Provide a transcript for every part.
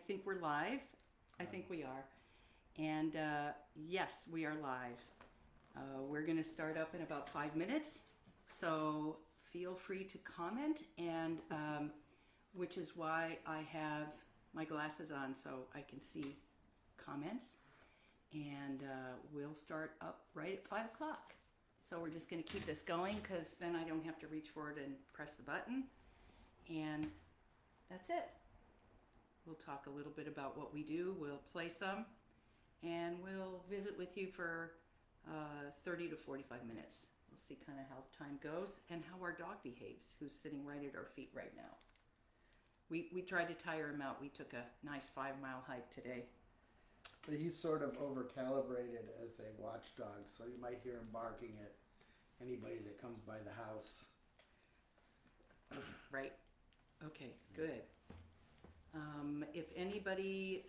think we're live. I think we are. And yes, we are live. We're going to start up in about 5 minutes. So feel free to comment, and which is why I have my glasses on so I can see comments. And we'll start up right at 5 o'clock. So we're just going to keep this going because then I don't have to reach forward and press the button. And that's it. We'll talk a little bit about what we do. We'll play some. And we'll visit with you for 30 to 45 minutes. We'll see kind of how time goes and how our dog behaves, who's sitting right at our feet right now. We tried to tire him out. We took a nice 5-mile hike today. But he's sort of over-calibrated as a watchdog, so you might hear him barking at anybody that comes by the house. Right. Okay, good. If anybody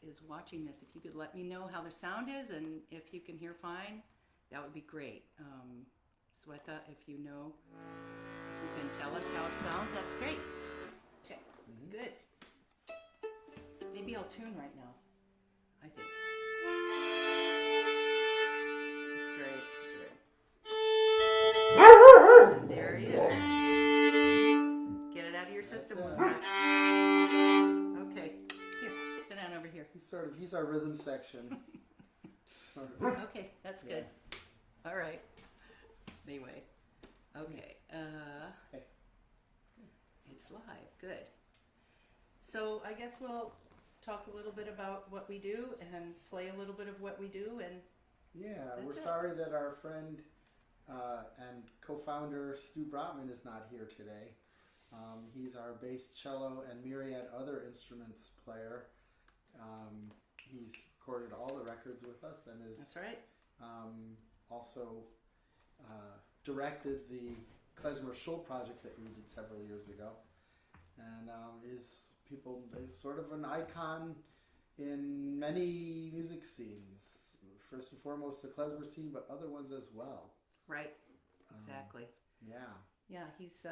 is watching this, if you could let me know how the sound is and if you can hear fine, that would be great. Sweta, if you know, if you can tell us how it sounds, that's great. Okay, good. Maybe I'll tune right now, I think. That's great. Good. There he is. Get it out of your system. Okay, here, sit down over here. He's our rhythm section. Okay, that's good. All right. Anyway, okay. It's live. Good. So I guess we'll talk a little bit about what we do and play a little bit of what we do, and we're sorry that our friend and co-founder Stu Brotman is not here today. He's our bass, cello, and myriad other instruments player. He's recorded all the records with us and is that's right. Also directed the Klezmer Schul project that we did several years ago, and is sort of an icon in many music scenes. First and foremost, the Klezmer scene, but other ones as well. Right. Exactly. Yeah, he's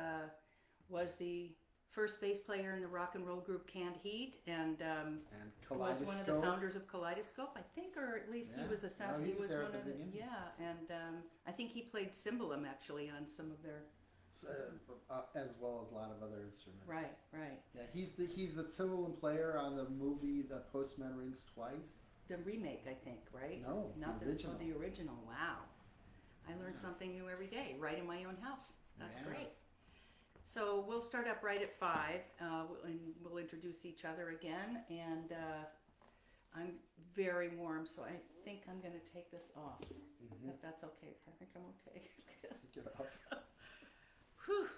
was the first bass player in the rock and roll group Canned Heat, and was one of the founders of Kaleidoscope, I think, or at least he was a sound. He was one of the and I think he played cymbalum actually on some of their. As well as a lot of other instruments. Right. Yeah, he's the cymbalum player on the movie The Postman Rings Twice. The remake, I think, right? No, not the original. The original. Wow, I learn something new every day, right in my own house. That's great. So we'll start up right at 5, and we'll introduce each other again. And I'm very warm, so I think I'm going to take this off. If that's okay. I think I'm okay. Take it off. Whew.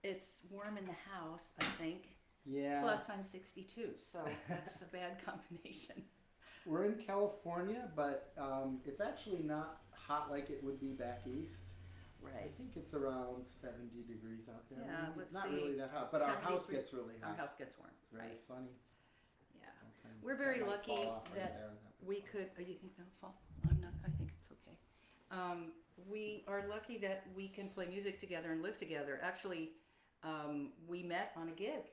It's warm in the house, I think. Yeah. Plus I'm 62, so that's a bad combination. We're in California, but it's actually not hot like it would be back east. Right. I think it's around 70 degrees out there. Yeah, it's not really that hot, but our house gets really hot. Our house gets warm. It's very sunny. Yeah. We're very lucky that we could. Oh, you think that'll fall? I'm not. I think it's okay. We are lucky that we can play music together and live together. Actually, we met on a gig,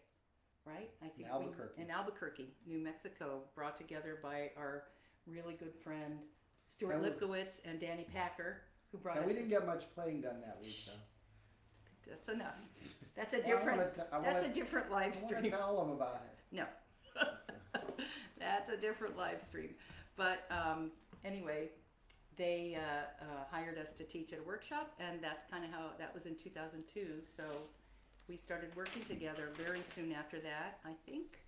right? I think in Albuquerque, New Mexico, brought together by our really good friend Stuart Lipkowitz and Danny Packer, who brought us. We didn't get much playing done that week, though. That's enough. That's a different. That's a different live stream. I want to tell them about it. No, that's a different live stream. But anyway. They hired us to teach at a workshop, and that's kind of how that was in 2002. So we started working together very soon after that, I think.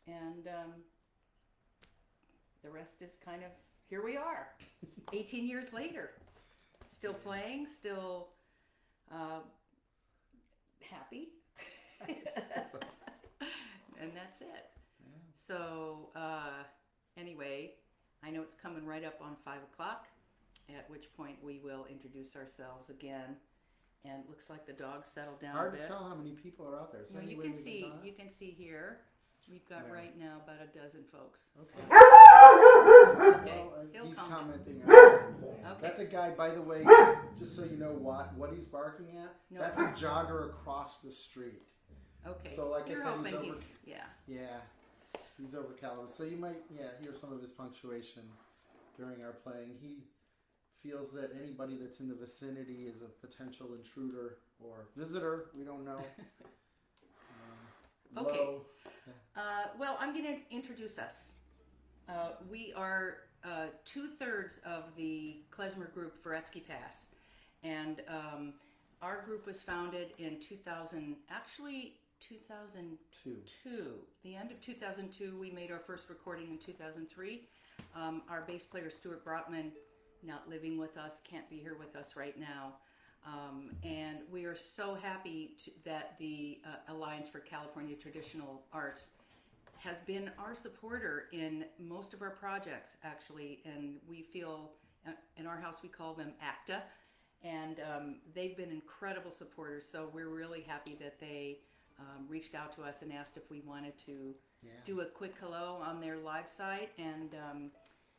And the rest is kind of, here we are, 18 years later. Still playing, still happy. And that's it. Yeah. So anyway, I know it's coming right up on 5 o'clock, at which point we will introduce ourselves again. And it looks like the dogs settled down Hard a bit. to tell how many people are out there. So you can see here, we've got right now about a dozen folks. Okay. Okay. Well, he's commenting. Okay. That's a guy, by the way, just so you know what he's barking at. No. That's a jogger across the street Okay. So like You're I said, hoping he's over. yeah. He's over caliber. So you might hear some of his punctuation during our playing. He feels that anybody that's in the vicinity is a potential intruder or visitor. We don't know. Okay. Low. Well, I'm going to introduce us. We are 2/3 of the Klezmer group, Veretski Pass, and our group was founded in 2002. The end of 2002. We made our first recording in 2003. Our bass player Stuart Brotman, not living with us, can't be here with us right now. And we are so happy that the Alliance for California Traditional Arts has been our supporter in most of our projects, actually. And we feel, in our house, we call them ACTA. And they've been incredible supporters. So we're really happy that they reached out to us and asked if we wanted to do a quick hello on their live site. And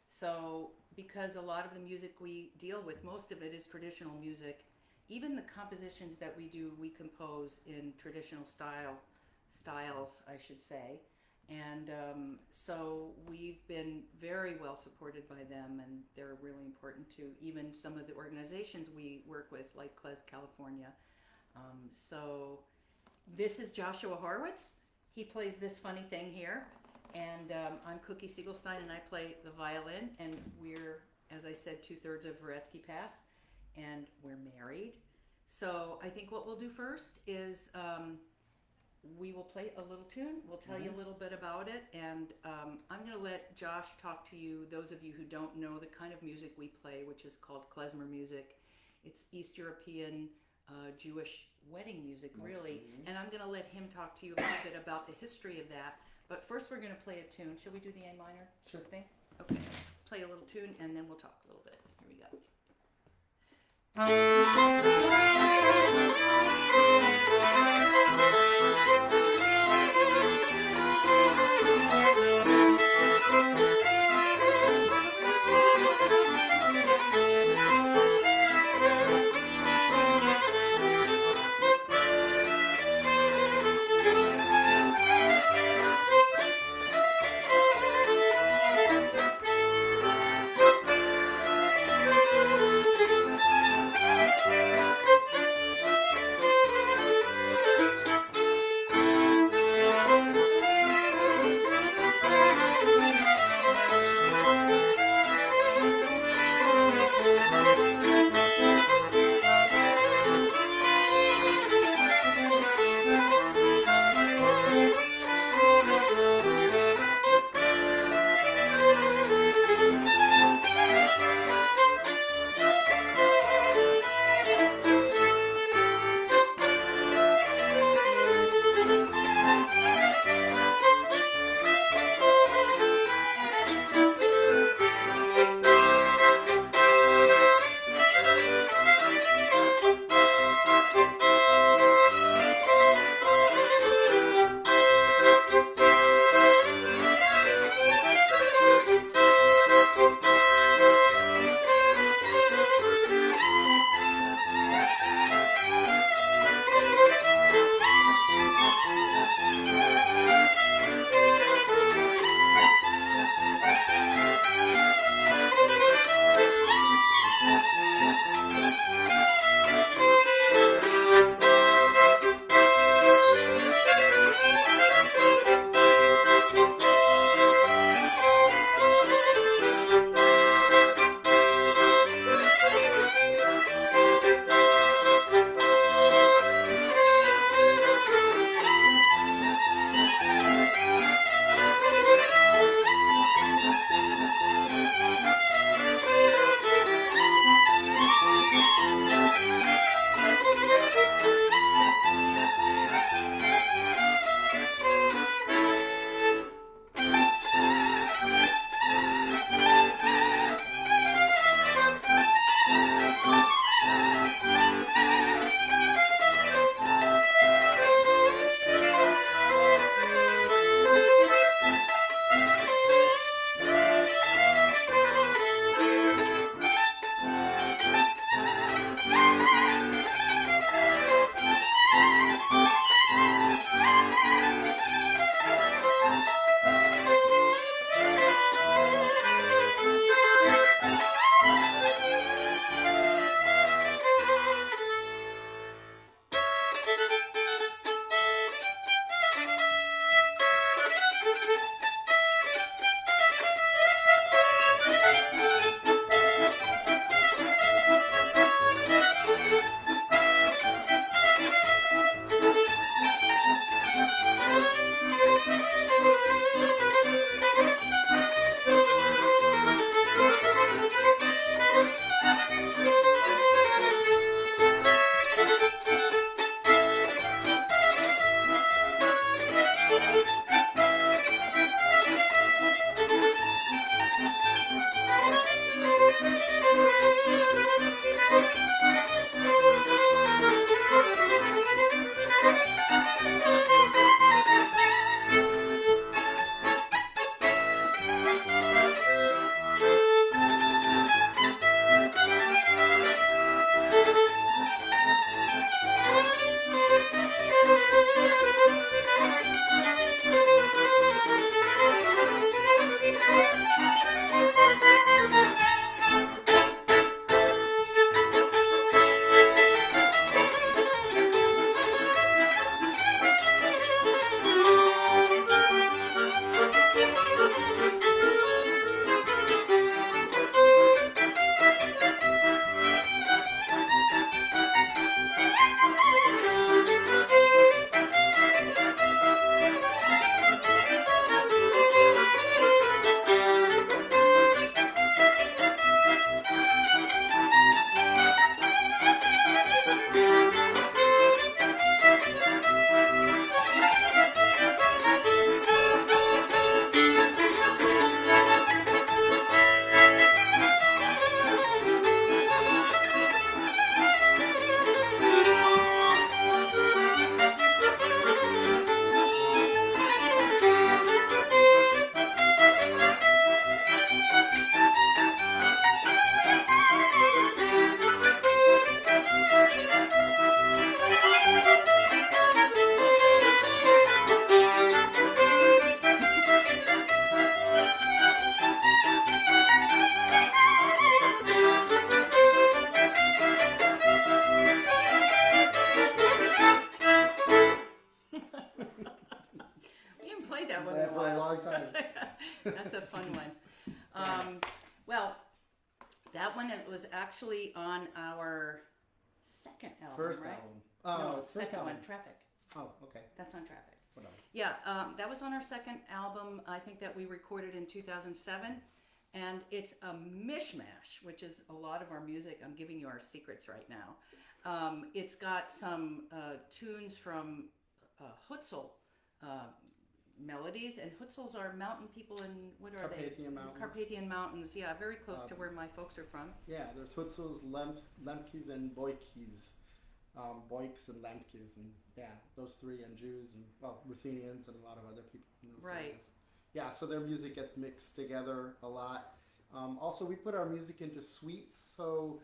so because a lot of the music we deal with, most of it is traditional music. Even the compositions that we do, we compose in traditional styles, I should say. And so we've been very well supported by them, and they're really important to even some of the organizations we work with, like Klez California. So this is Joshua Horowitz. He plays this funny thing here. And I'm Cookie Segelstein, and I play the violin. And we're, as I said, 2/3 of Veretski Pass, and we're married. So I think what we'll do first is we will play a little tune. We'll tell you a little bit about it, and I'm going to let Josh talk to you, those of you who don't know the kind of music we play, which is called klezmer music. It's East European Jewish wedding music, really. And I'm going to let him talk to you a little bit about the history of that. But first we're going to play a tune. Shall we do the A minor thing? Okay. Play a little tune, and then we'll talk a little bit. Here we go. it was actually on our second album, First right? album. No, First second album. one, Traffic. Oh, okay. That's on Traffic. Whatever. Yeah, that was on our second album. I think that we recorded in 2007. And it's a mishmash, which is a lot of our music. I'm giving you our secrets right now. It's got some tunes from Hutzel melodies, and Hutzels are mountain people in, what are Carpathian they? Mountains. Carpathian Mountains, yeah, very close to where my folks are from. Yeah, there's Hutzels, Lemkes, and Boykes. Boykes and Lemkes, and yeah, those three, and Jews, and well, Ruthenians, and a lot of other people in those areas. Yeah, so their music gets mixed together a lot. Also, we put our music into suites, so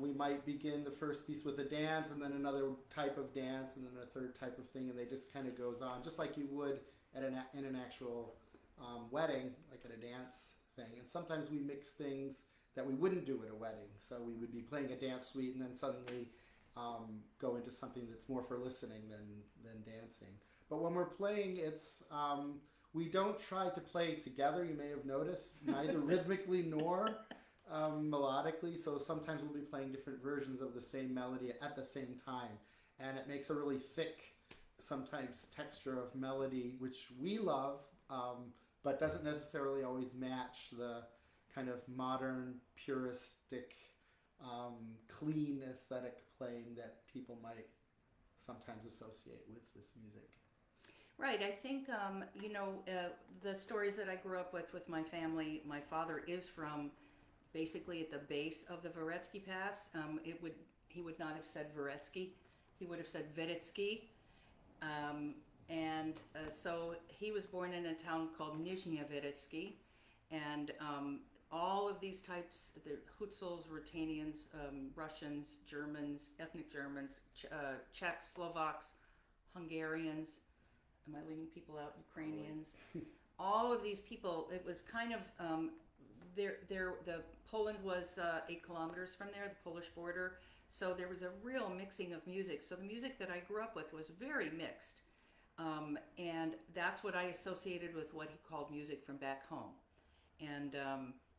we might begin the first piece with a dance, and then another type of dance, and then a third type of thing, and they just kind of goes on, just like you would at in an actual wedding, like at a dance thing. And sometimes we mix things that we wouldn't do at a wedding. So we would be playing a dance suite, and then suddenly go into something that's more for listening than dancing. But when we're playing, it's we don't try to play together, you may have noticed, neither rhythmically nor melodically. So sometimes we'll be playing different versions of the same melody at the same time. And it makes a really thick, sometimes texture of melody, which we love, but doesn't necessarily always match the kind of modern, puristic, clean aesthetic playing that people might sometimes associate with this music. Right. I think, the stories that I grew up with my family, my father is from basically at the base of the Veretski Pass. He would not have said Veretski. He would have said Veretski. So he was born in a town called Nizhny Veretski. And all of these types, the Hutzels, Ruthenians, Russians, Germans, ethnic Germans, Czechs, Slovaks, Hungarians, am I leaving people out? Ukrainians. All of these people, it was kind of, the Poland was 8 kilometers from there, the Polish border. So there was a real mixing of music. So the music that I grew up with was very mixed. And that's what I associated with what he called music from back home. And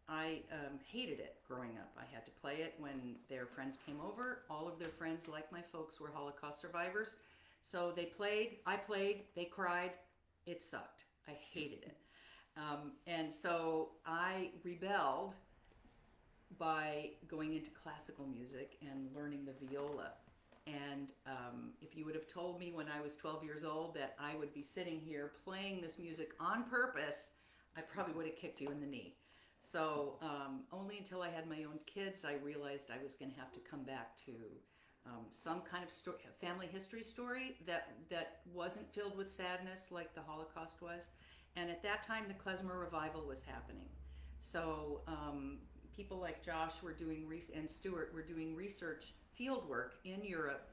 I hated it growing up. I had to play it when their friends came over. All of their friends, like my folks, were Holocaust survivors. So they played, I played, they cried. It sucked. I hated it. And so I rebelled by going into classical music and learning the viola. And if you would have told me when I was 12 years old that I would be sitting here playing this music on purpose, I probably would have kicked you in the knee. So only until I had my own kids, I realized I was going to have to come back to some kind of family history story that wasn't filled with sadness like the Holocaust was. And at that time, the Klezmer revival was happening. So people like Josh and Stuart were doing research, field work in Europe,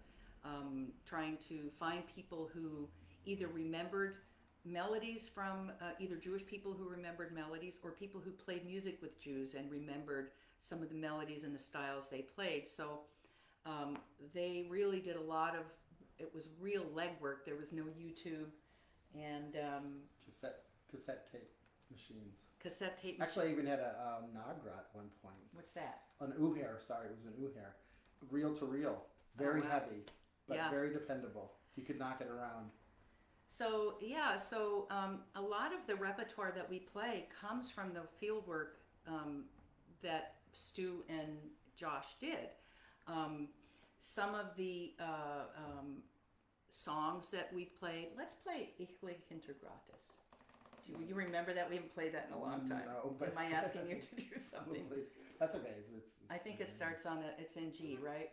trying to find people who either remembered melodies from either Jewish people who remembered melodies or people who played music with Jews and remembered some of the melodies and the styles they played. So they really did a lot of, it was real legwork. There was no YouTube and cassette tape machines. Cassette tape machines. Actually, I even had a Nagra at one point. What's that? An Uher, sorry, it was an Uher. Reel to reel. Very heavy, but very dependable. You could knock it around. So, yeah, a lot of the repertoire that we play comes from the field work that Stu and Josh did. Some of the songs that we've played, let's play Ich lieg hinter Gratis. Do you remember that? We haven't played that in a long time. No, but am I asking you to do something? That's okay. It's I think it starts on it's in G, right?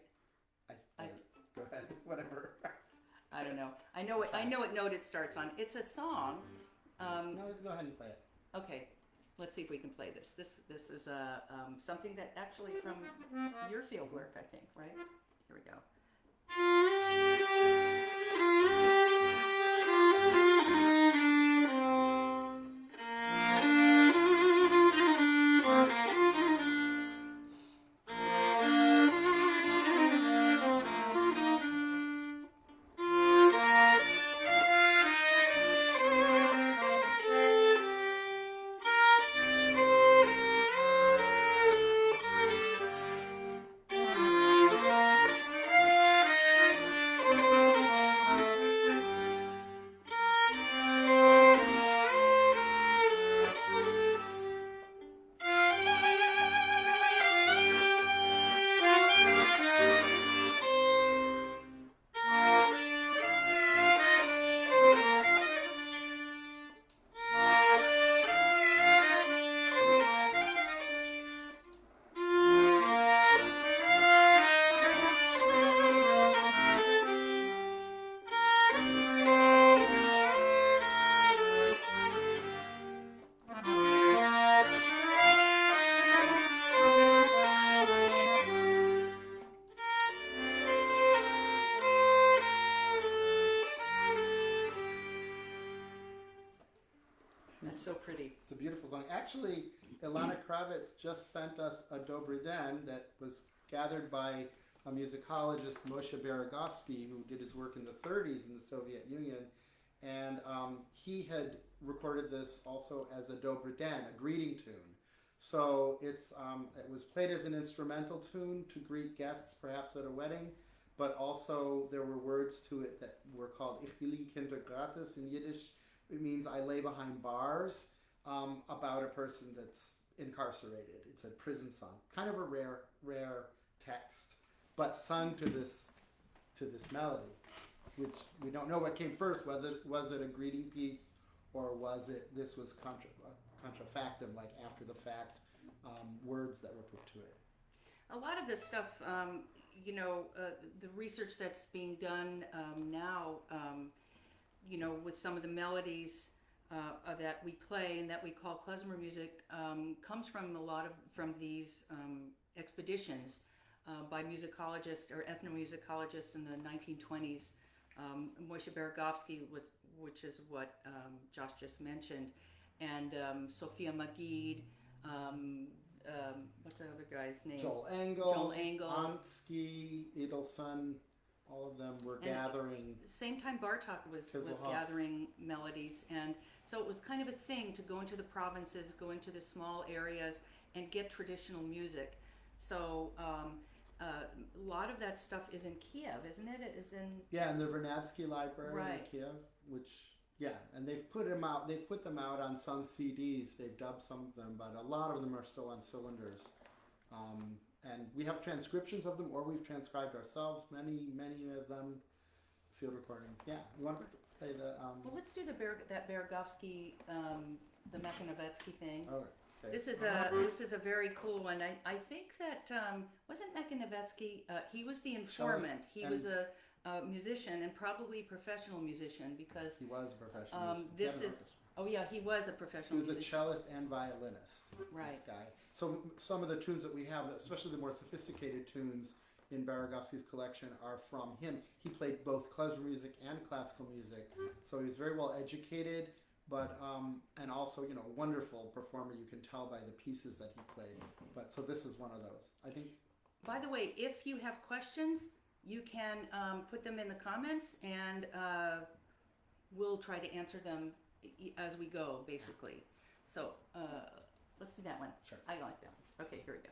Go ahead, whatever. I don't know. I know what note it starts on. It's a song. No, go ahead and play it. Okay, let's see if we can play this. This is something that actually from your field work, I think, right? Here we go. actually, Ilana Kravitz just sent us a Dobry Den that was gathered by a musicologist, Moshe Veretski, who did his work in the 30s in the Soviet Union. And he had recorded this also as a Dobry Den, a greeting tune. So it was played as an instrumental tune to greet guests, perhaps at a wedding, but also there were words to it that were called Ich will Kinder gratis in Yiddish. It means I lay behind bars, about a person that's incarcerated. It's a prison song, kind of a rare text, but sung to this melody, which we don't know what came first. Whether was it a greeting piece or was contrafactum, like after the fact words that were put to it. A lot of this stuff, the research that's being done now, with some of the melodies that we play and that we call klezmer music, comes from from these expeditions by musicologists or ethnomusicologists in the 1920s. Moshe Veretski, which is what Josh just mentioned, and Sophia Magid. What's the other guy's name? Joel Engel, Ansky, Edelson, all of them were gathering. Same time Bartok was gathering melodies, and so it was kind of a thing to go into the provinces, go into the small areas, and get traditional music. So a lot of that stuff is in Kiev, isn't it? It is in in the Veretski Library in Kiev, which. Yeah, and they've put them out. They've put them out on some CDs. They've dubbed some of them, but a lot of them are still on cylinders. And we have transcriptions of them, or we've transcribed ourselves. Many of them, field recordings. Yeah, you want to play the? Well, let's do that Veretski, the Mechanovetsky thing. Oh, okay. This is a very cool one. I think that wasn't Mechanovetsky. He was the informant. He was a musician and probably professional musician because he was a professional musician. He was a professional musician. He was a cellist and violinist. Right. This guy. So some of the tunes that we have, especially the more sophisticated tunes in Veretski's collection, are from him. He played both klezmer music and classical music, so he was very well educated, but and also a wonderful performer. You can tell by the pieces that he played. But so this is one of those. I think. By the way, if you have questions, you can put them in the comments, and we'll try to answer them as we go, basically. So let's do that one. Sure. I like that one. Okay, here we go.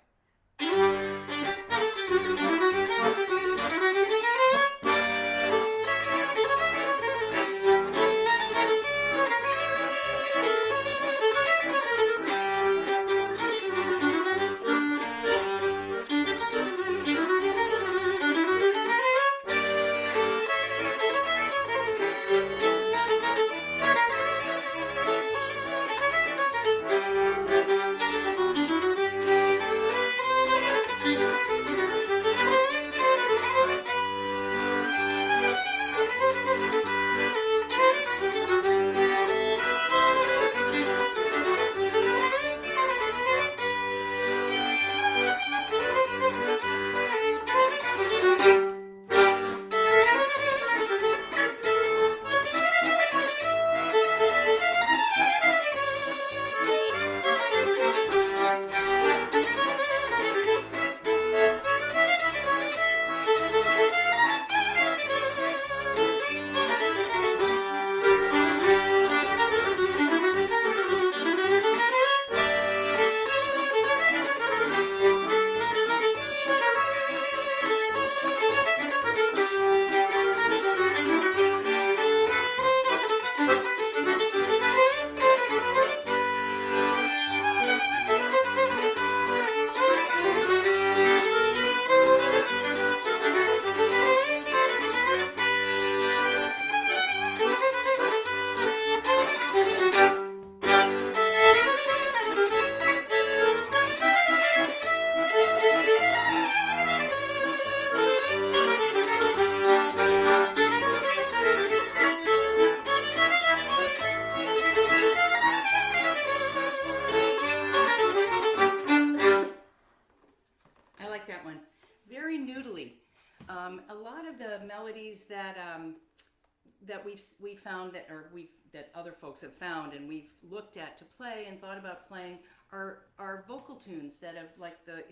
that other folks have found and we've looked at to play and thought about playing are vocal tunes that have, like the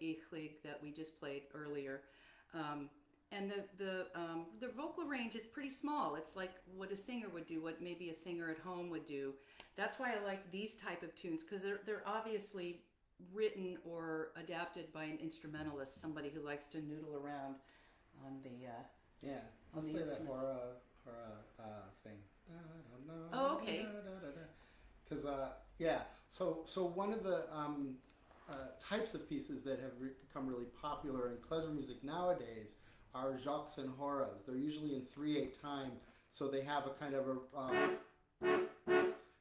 Ichlig that we just played earlier. And the vocal range is pretty small. It's like what a singer would do, what maybe a singer at home would do. That's why I like these type of tunes, because they're obviously written or adapted by an instrumentalist, somebody who likes to noodle around on the yeah. Let's play that Hora thing. Oh, okay. Because so one of the types of pieces that have become really popular in klezmer music nowadays are joks and horas. They're usually in 3/8 time, so they have a kind of a.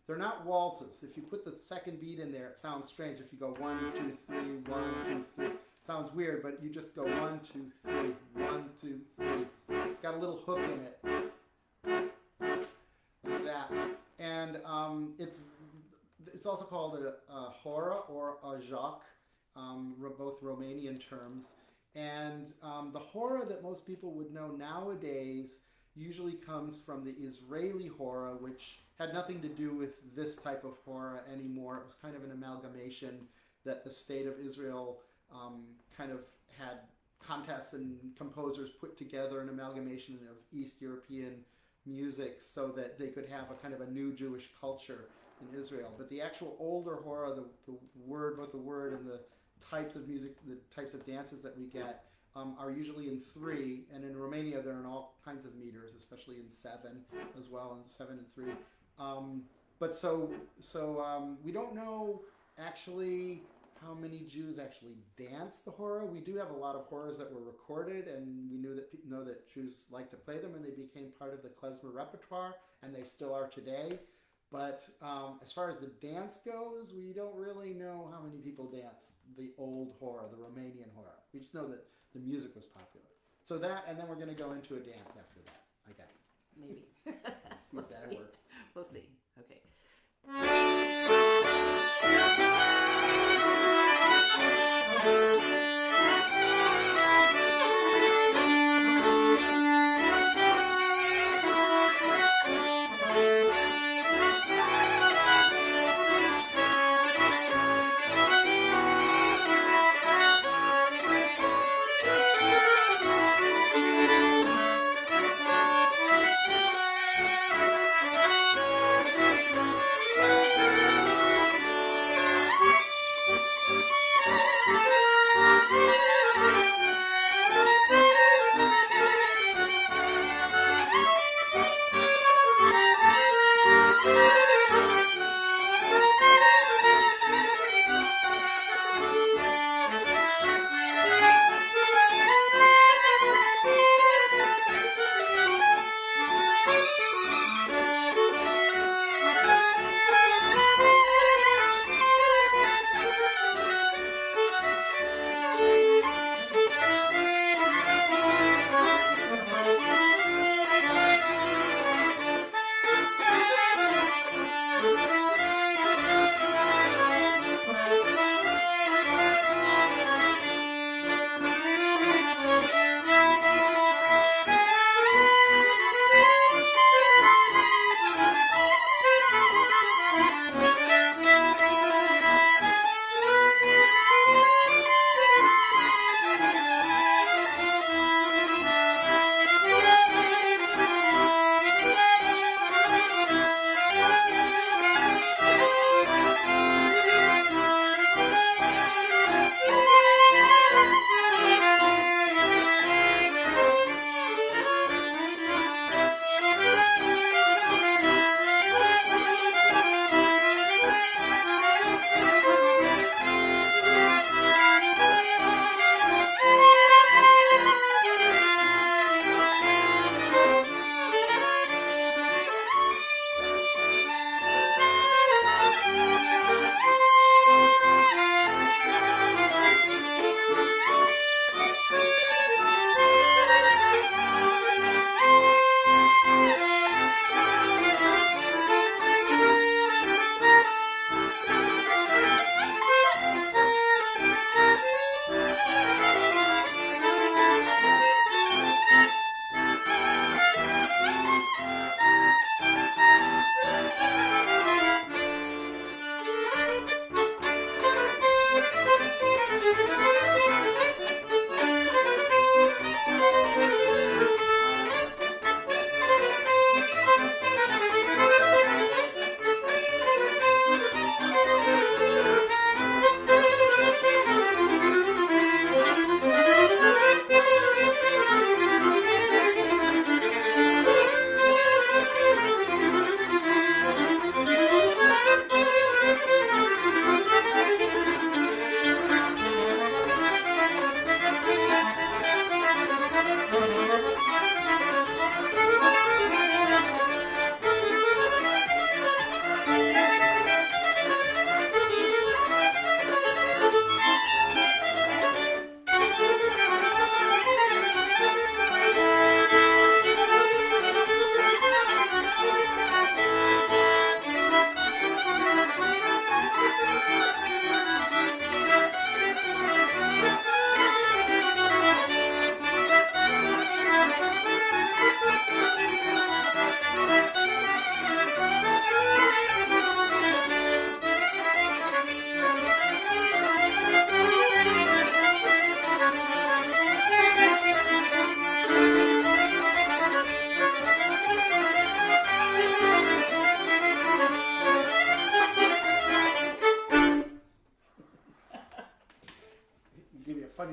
They're not waltzes. If you put the second beat in there, it sounds strange. If you go 1, 2, 3, 1, 2, 3, it sounds weird. But you just go 1, 2, 3, 1, 2, 3. It's got a little hook in it, like that. And it's also called a hora or a jok, both Romanian terms. And the hora that most people would know nowadays usually comes from the Israeli hora, which had nothing to do with this type of hora anymore. It was kind of an amalgamation that the state of Israel kind of had contests and composers put together, an amalgamation of East European music so that they could have a kind of a new Jewish culture in Israel. But the actual older hora, the word, both the word and the types of music, the types of dances that we get are usually in 3, and in Romania they're in all kinds of meters, especially in 7 as well, and 7 and 3. But we don't know actually how many Jews actually dance the hora. We do have a lot of horas that were recorded, and we know that Jews like to play them, and they became part of the klezmer repertoire, and they still are today. But as far as the dance goes, we don't really know how many people dance the old hora, the Romanian hora. We just know that the music was popular. So that, and then we're going to go into a dance after that, I guess. Maybe. See if that works. We'll see. Okay.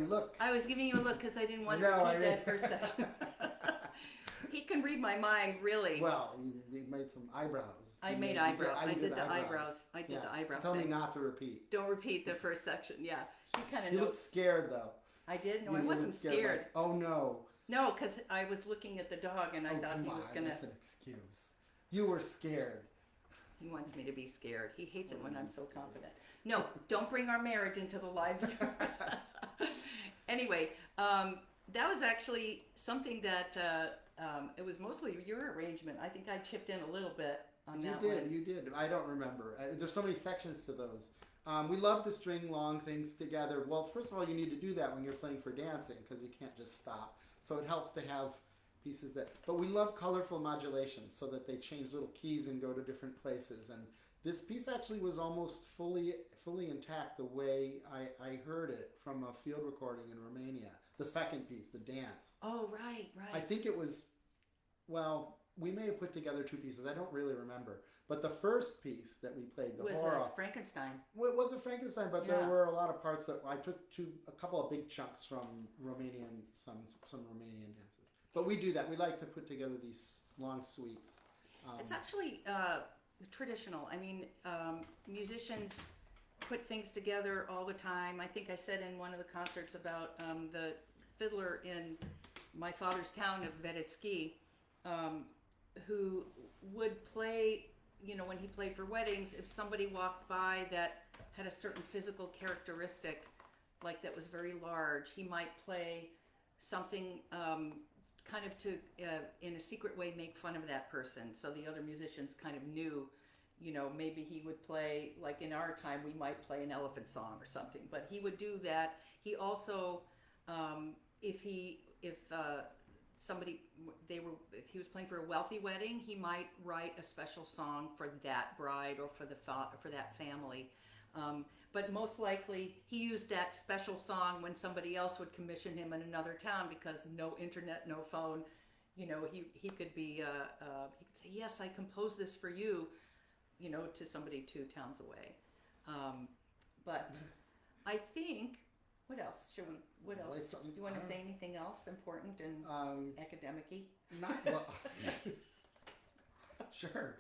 look. I was giving you a look because I didn't want I know, to repeat I that first section. He can read my mind, really. Well, you made some eyebrows. I You made you eyebrows. I you did the eyebrows. I did the eyebrow Tell me thing. not to repeat. Don't repeat the first section. Yeah, she kind of You knows. looked scared though. I did. No, You I wasn't looked scared. like, oh no. No, because I was looking at the dog and I thought come he was on, gonna. That's an excuse. You were scared. He wants me to be scared. He hates it when I'm so confident. No, don't bring our marriage into the live. Anyway, that was actually something that it was mostly your arrangement. I think I chipped in a little bit on that one. You did. I don't remember. There's so many sections to those. We love to string long things together. Well, first of all, you need to do that when you're playing for dancing because you can't just stop. So it helps to have pieces that. But we love colorful modulations so that they change little keys and go to different places. And this piece actually was almost fully intact the way I heard it from a field recording in Romania. The second piece, the dance. Oh, right. I think it was, well, we may have put together two pieces. I don't really remember. But the first piece that we played, the was Horowitz, Frankenstein. well, it wasn't Frankenstein, but Yeah. there were a lot of parts that I took a couple of big chunks from Romanian, some Romanian dances. But we do that. We like to put together these long suites. It's actually traditional. I mean, musicians put things together all the time. I think I said in one of the concerts about the fiddler in my father's town of Veretski, who would play, you know, when he played for weddings, if somebody walked by that had a certain physical characteristic, like that was very large, he might play something kind of to, in a secret way, make fun of that person. So the other musicians kind of knew, you know, maybe he would play, like in our time, we might play an elephant song or something, but he would do that. He also, if he was playing for a wealthy wedding, he might write a special song for that bride or for that family. But most likely, he used that special song when somebody else would commission him in another town because no internet, no phone. You know, he could be he could say, "Yes, I composed this for you," you know, to somebody 2 towns away. But I think. What else? What else? Do you want to say anything else important and academic-y? Not well. Sure.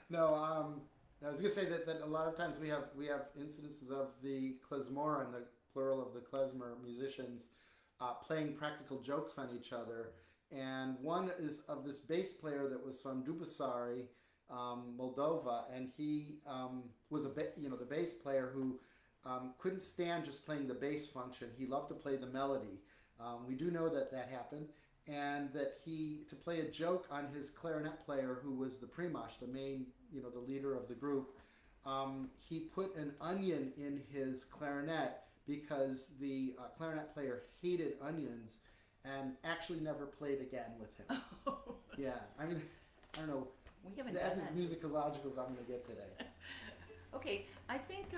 No. I was gonna say that a lot of times we have incidences of the Klezmer and the plural of the Klezmer musicians playing practical jokes on each other, and one is of this bass player that was from Dubasari, Moldova, and he was the bass player who couldn't stand just playing the bass function. He loved to play the melody. We do know that happened, and that to play a joke on his clarinet player, who was the primash, the main, the leader of the group, he put an onion in his clarinet because the clarinet player hated onions and actually never played again with him. Yeah, I mean, I don't know. We haven't That's done as that. musicological as I'm going to get today. Okay, I think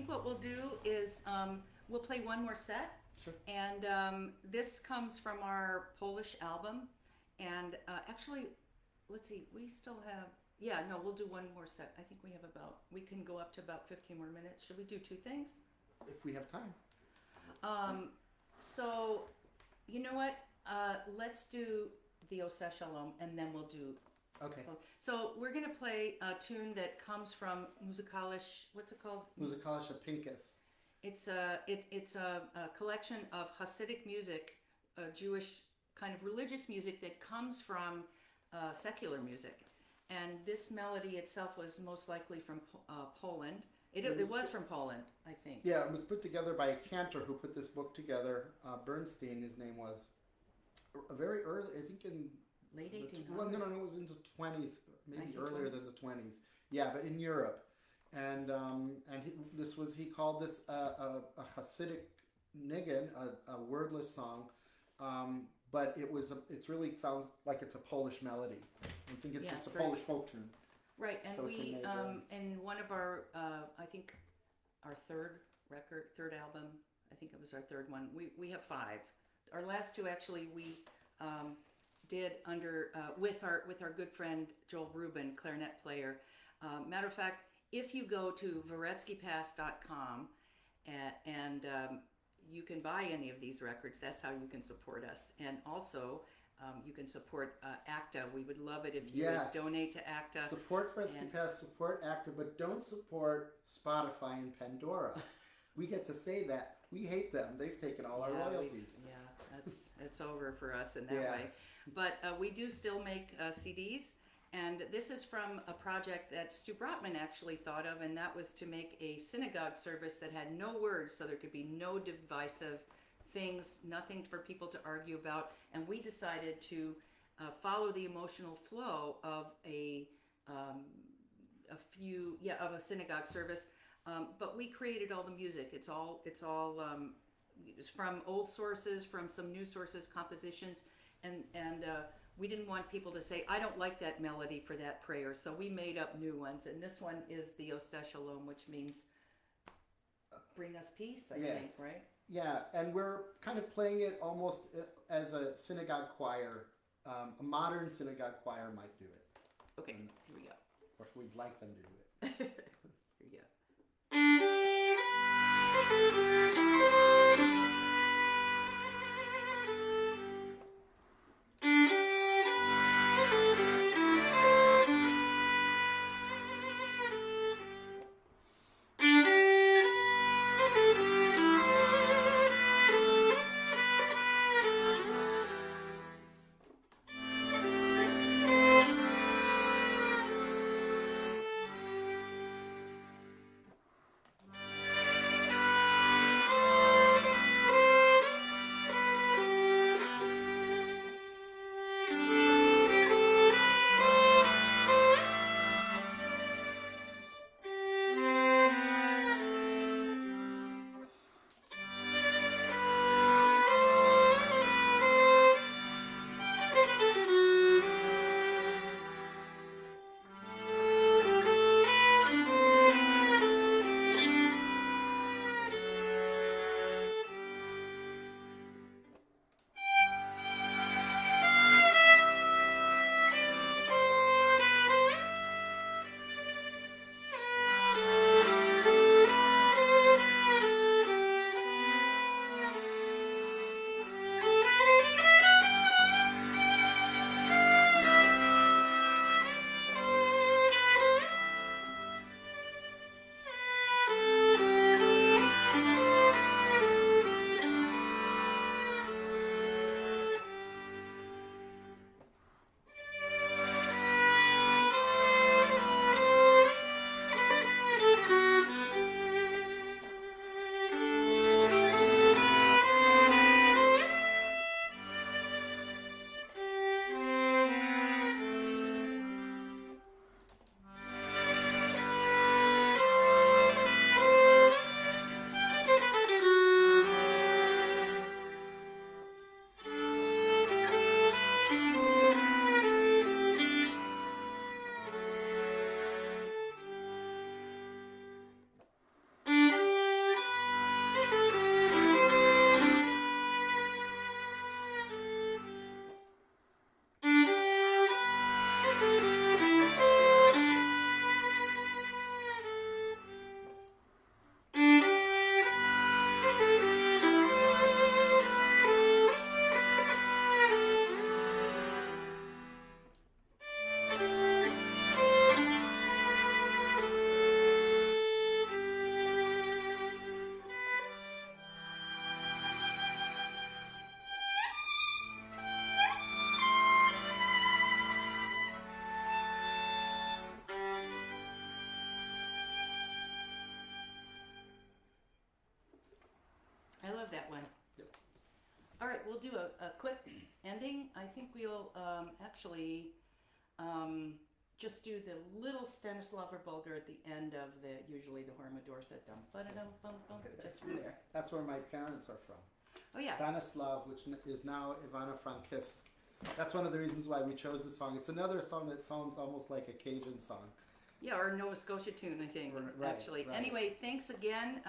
what we'll do is we'll play one more set. Sure. And this comes from our Polish album. And actually, let's see, we still have, we'll do one more set. I think we can go up to about 15 more minutes. Should we do 2 things? If we have time. So, you know what? Let's do the Ose Shalom, and then we'll do. Okay. So we're gonna play a tune that comes from Musikalisch. What's it called? Musikalische Pinkes. It's a collection of Hasidic music, Jewish kind of religious music that comes from secular music, and this melody itself was most likely from Poland. It was from Poland, I think. Yeah, it was put together by a cantor who put this book together. Bernstein, his name was. Very early, I think in Late 1800s. Well, no, it was in the 20s, maybe 1920s? earlier than the 20s. Yeah, but in Europe, and he called this a Hasidic niggin, a wordless song, but it really sounds like it's a Polish melody. I think it's just a Polish folk tune. Right, and So it's a we major- in one of our I think our third album, I think it was our third one. We have 5. Our last 2 actually we did under with our good friend Joel Rubin, clarinet player. Matter of fact, if you go to veretskipass.com and you can buy any of these records. That's how you can support us. And also, you can support ACTA. We would love it if you Yes. would donate to ACTA. Support Veretski Pass, support ACTA, but don't support Spotify and Pandora. We get to say that. We hate them. They've taken all our royalties. It's over for us in that way. But we do still make CDs. And this is from a project that Stu Brotman actually thought of, and that was to make a synagogue service that had no words, so there could be no divisive things, nothing for people to argue about. And we decided to follow the emotional flow of a synagogue service. But we created all the music. It's all from old sources, from some new sources, compositions, and we didn't want people to say, I don't like that melody for that prayer, so we made up new ones. And this one is the Oseh Shalom, which means bring us peace, I think, right? Yeah, and we're kind of playing it almost as a synagogue choir. A modern synagogue choir might do it. Okay, here we go. Or we'd like them to do it. Here we go. That one. Yep. All right, we'll do a quick ending. I think we'll actually just do the little Stanislav Bulgar at the end of usually the Horowitz set down. Just from there. That's where my parents are from. Oh yeah. Stanislav, which is now Ivano-Frankivsk. That's one of the reasons why we chose the song. It's another song that sounds almost like a Cajun song. Yeah, or Nova Scotia tune, I think, actually. Right. Anyway, thanks again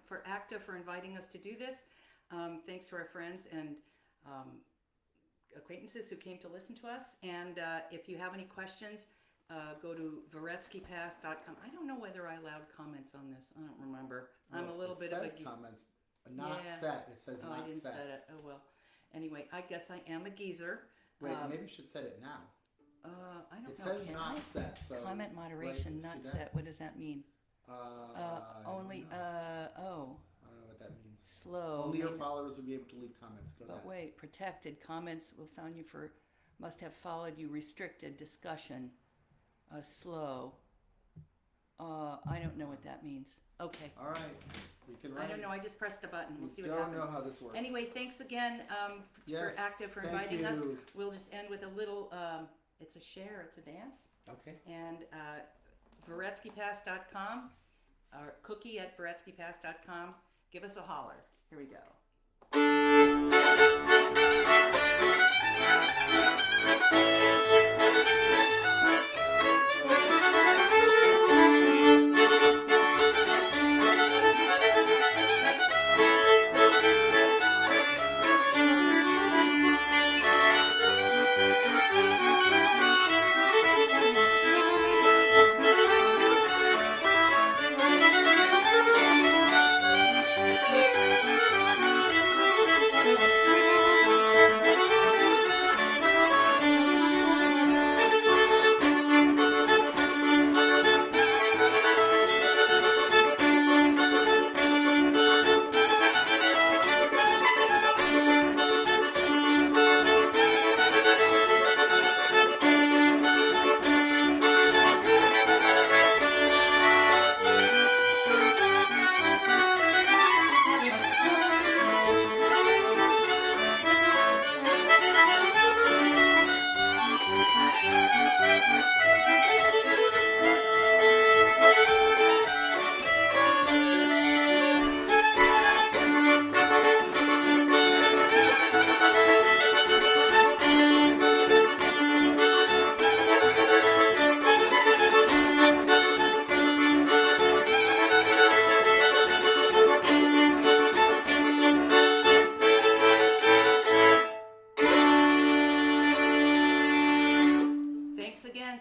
for ACTA for inviting us to do this. Thanks to our friends and acquaintances who came to listen to us. And if you have any questions, go to veretskipass.com. I don't know whether I allowed comments on this. I don't remember. I'm a little bit of a... comments Not Yeah. set. It says Oh, I not didn't set. set it. Oh well. Anyway, I guess I am a geezer. Wait, maybe you should set it now. I don't know. It says Can not I? set. So Comment moderation right, not see that? set. What does that mean? I Only. don't know. Oh. I don't know what that means. Slow. Only your May- followers will be able to leave comments. Go But ahead. wait, protected comments will found you for must have followed you restricted discussion. Slow. I don't know what that means. Okay. All right, we can run. I don't know. I just pressed a button. We'll see what don't happens. know how this works. Anyway, thanks again Yes, for Active for thank inviting us. you. We'll just end with a little. It's a share. It's a dance. Okay. And VeretskiPass.com or cookie at VeretskiPass.com. Give us a holler. Here we go.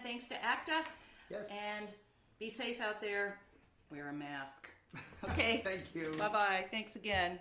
Thanks to ACTA. Yes. And be safe out there. Wear a mask. Okay. Thank you. Bye-bye. Thanks again.